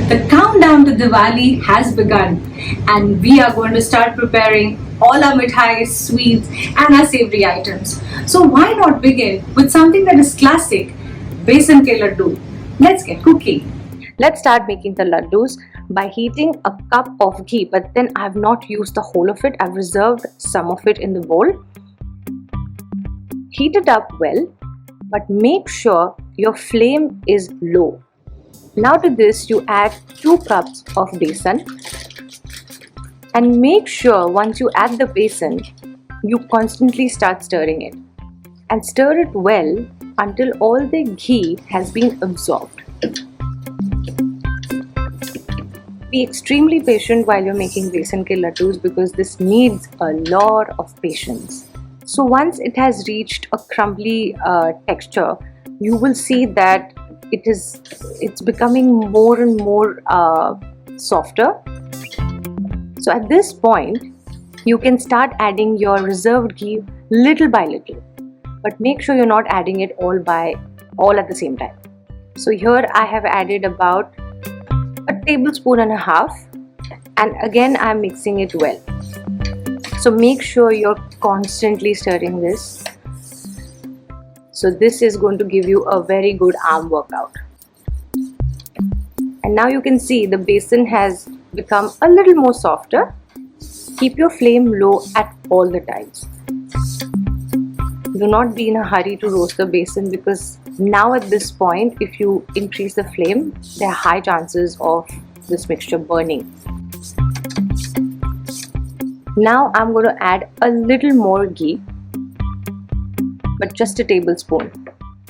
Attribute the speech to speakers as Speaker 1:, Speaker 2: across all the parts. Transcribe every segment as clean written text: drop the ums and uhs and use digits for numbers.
Speaker 1: The countdown to Diwali has begun, and we are going to start preparing all our mithais, sweets, and our savory items. So why not begin with something that is classic, Besan Laddoo. Let's get cooking.
Speaker 2: Let's start making the laddoos by heating a cup of ghee, but then I've not used the whole of it. I've reserved some of it in the bowl. Heat it up well, but make sure your flame is low. Now to this you add 2 cups of besan, and make sure once you add the besan, you constantly start stirring it and stir it well until all the ghee has been absorbed. Be extremely patient while you're making besan ke laddoos because this needs a lot of patience. So once it has reached a crumbly texture, you will see that it's becoming more and more softer. So at this point, you can start adding your reserved ghee little by little, but make sure you're not adding it all at the same time. So here I have added about a tablespoon and a half, and again I'm mixing it well. So make sure you're constantly stirring this. So this is going to give you a very good arm workout. And now you can see the besan has become a little more softer. Keep your flame low at all the times. Do not be in a hurry to roast the besan because now at this point, if you increase the flame, there are high chances of this mixture burning. Now I'm going to add a little more ghee, but just a tablespoon.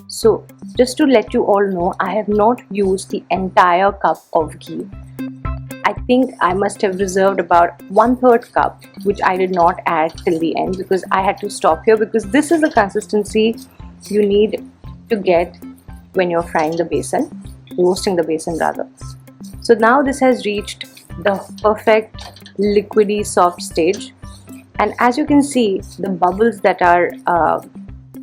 Speaker 2: So just to let you all know, I have not used the entire cup of ghee. I think I must have reserved about 1/3 cup, which I did not add till the end because I had to stop here because this is the consistency you need to get when you're frying the besan, roasting the besan rather. So now this has reached the perfect liquidy soft stage, and as you can see the bubbles that are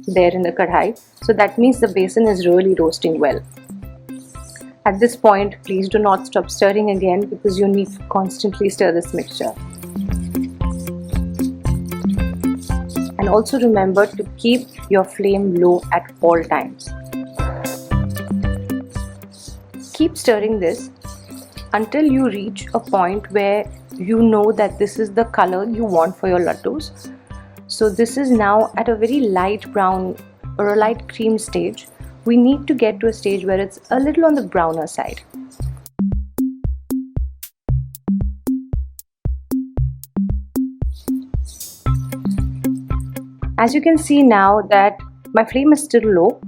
Speaker 2: there in the kadhai, so that means the besan is really roasting well. At this point, please do not stop stirring again because you need to constantly stir this mixture. And also remember to keep your flame low at all times. Keep stirring this until you reach a point where you know that this is the color you want for your laddoos. So this is now at a very light brown or a light cream stage. We need to get to a stage where it's a little on the browner side. As you can see now that my flame is still low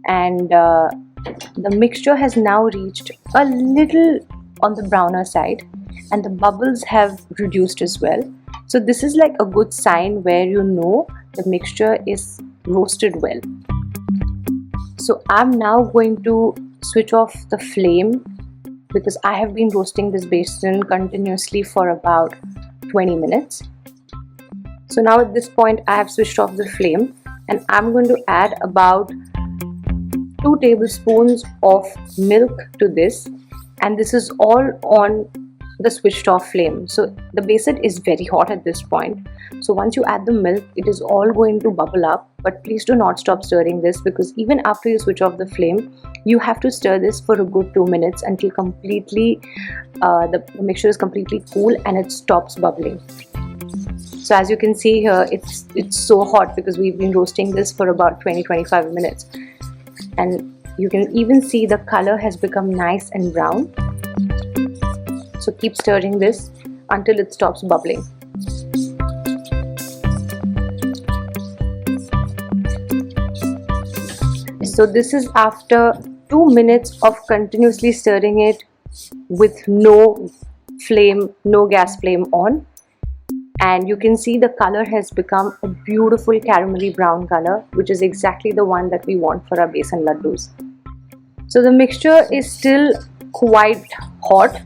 Speaker 2: and the mixture has now reached a little on the browner side and the bubbles have reduced as well. So this is like a good sign where you know the mixture is roasted well. So I'm now going to switch off the flame because I have been roasting this besan continuously for about 20 minutes. So now at this point I have switched off the flame and I'm going to add about 2 tablespoons of milk to this, and this is all on the switched off flame. So the besan is very hot at this point. So once you add the milk, it is all going to bubble up, but please do not stop stirring this because even after you switch off the flame, you have to stir this for a good 2 minutes until completely the mixture is completely cool and it stops bubbling. So as you can see here, it's so hot because we've been roasting this for about 20-25 minutes, and you can even see the color has become nice and brown. So keep stirring this until it stops bubbling. So this is after 2 minutes of continuously stirring it with no gas flame on, and you can see the color has become a beautiful caramelly brown color, which is exactly the one that we want for our besan laddoos. So the mixture is still quite hot.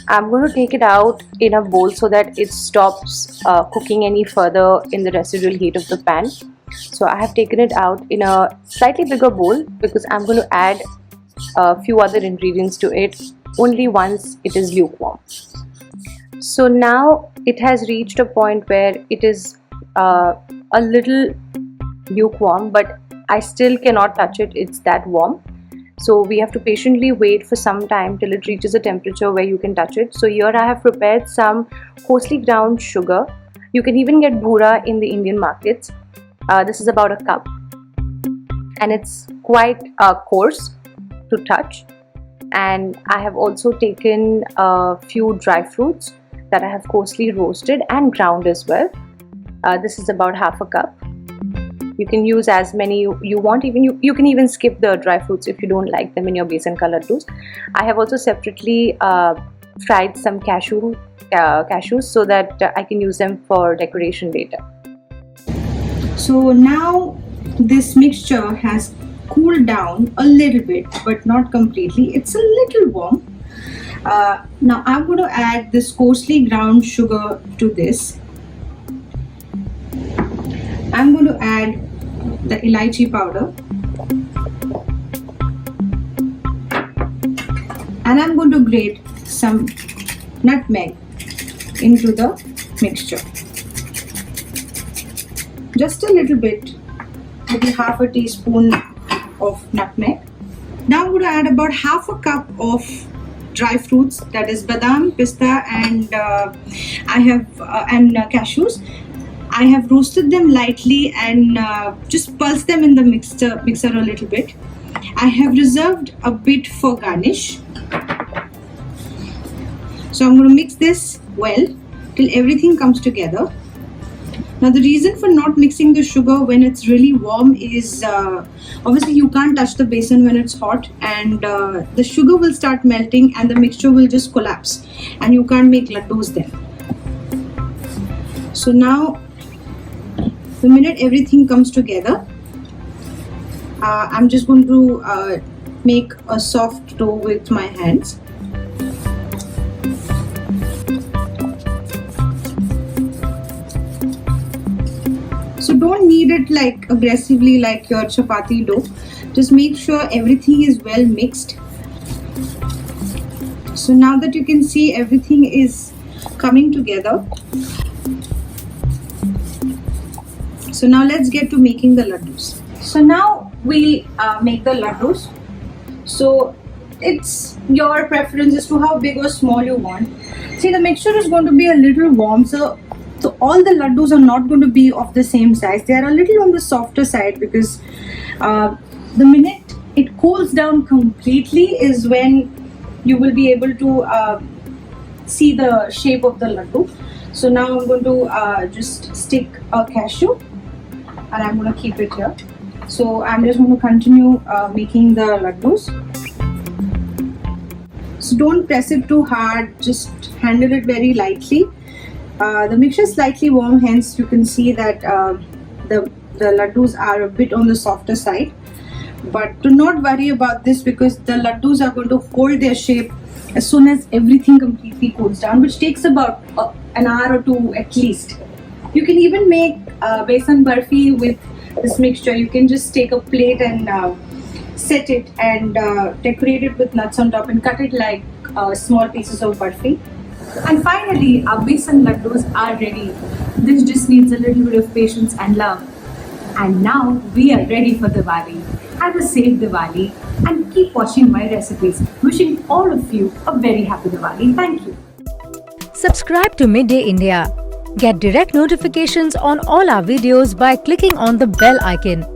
Speaker 2: I'm going to take it out in a bowl so that it stops cooking any further in the residual heat of the pan. So I have taken it out in a slightly bigger bowl because I'm going to add a few other ingredients to it only once it is lukewarm. So now it has reached a point where it is a little lukewarm, but I still cannot touch it, it's that warm. So we have to patiently wait for some time till it reaches a temperature where you can touch it. So here I have prepared some coarsely ground sugar. You can even get bhura in the Indian markets. This is about a cup, and it's quite coarse to touch. And I have also taken a few dry fruits that I have coarsely roasted and ground as well. This is about half a cup. You can use as many you want. Even you can even skip the dry fruits if you don't like them in your Besan Laddooos. I have also separately fried some cashews so that I can use them for decoration later.
Speaker 1: So now this mixture has cooled down a little bit, but not completely. It's a little warm. Now I'm going to add this coarsely ground sugar to this. I'm going to add the elaichi powder, and I'm going to grate some nutmeg into the mixture. Just a little bit, maybe half a teaspoon of nutmeg. Now I'm going to add about half a cup of dry fruits, that is badam, pista, and cashews. I have roasted them lightly and just pulsed them in the mixer a little bit. I have reserved a bit for garnish. So I'm going to mix this well till everything comes together. Now the reason for not mixing the sugar when it's really warm is obviously you can't touch the besan when it's hot, and the sugar will start melting and the mixture will just collapse and you can't make laddoos then. So now the minute everything comes together, I'm just going to make a soft dough with my hands. So don't knead it like aggressively like your chapati dough. Just make sure everything is well mixed. So now that you can see everything is coming together. So now let's get to making the laddoos. So now we'll make the laddoos. So it's your preference as to how big or small you want. See, the mixture is going to be a little warm, so all the laddoos are not going to be of the same size. They are a little on the softer side because the minute it cools down completely is when you will be able to see the shape of the laddoo. So now I'm going to just stick a cashew and I'm going to keep it here. So I'm just going to continue making the laddoos. So don't press it too hard, just handle it very lightly. The mixture is slightly warm, hence you can see that the laddoos are a bit on the softer side. But do not worry about this because the laddoos are going to hold their shape as soon as everything completely cools down, which takes about an hour or two at least. You can even make besan barfi with this mixture. You can just take a plate and set it and decorate it with nuts on top and cut it like small pieces of barfi. And finally, our besan laddoos are ready. This just needs a little bit of patience and love. And now we are ready for Diwali. Have a safe Diwali and keep watching my recipes. Wishing all of you a very happy Diwali. Thank you.
Speaker 3: Subscribe to Midday India. Get direct notifications on all our videos by clicking on the bell icon.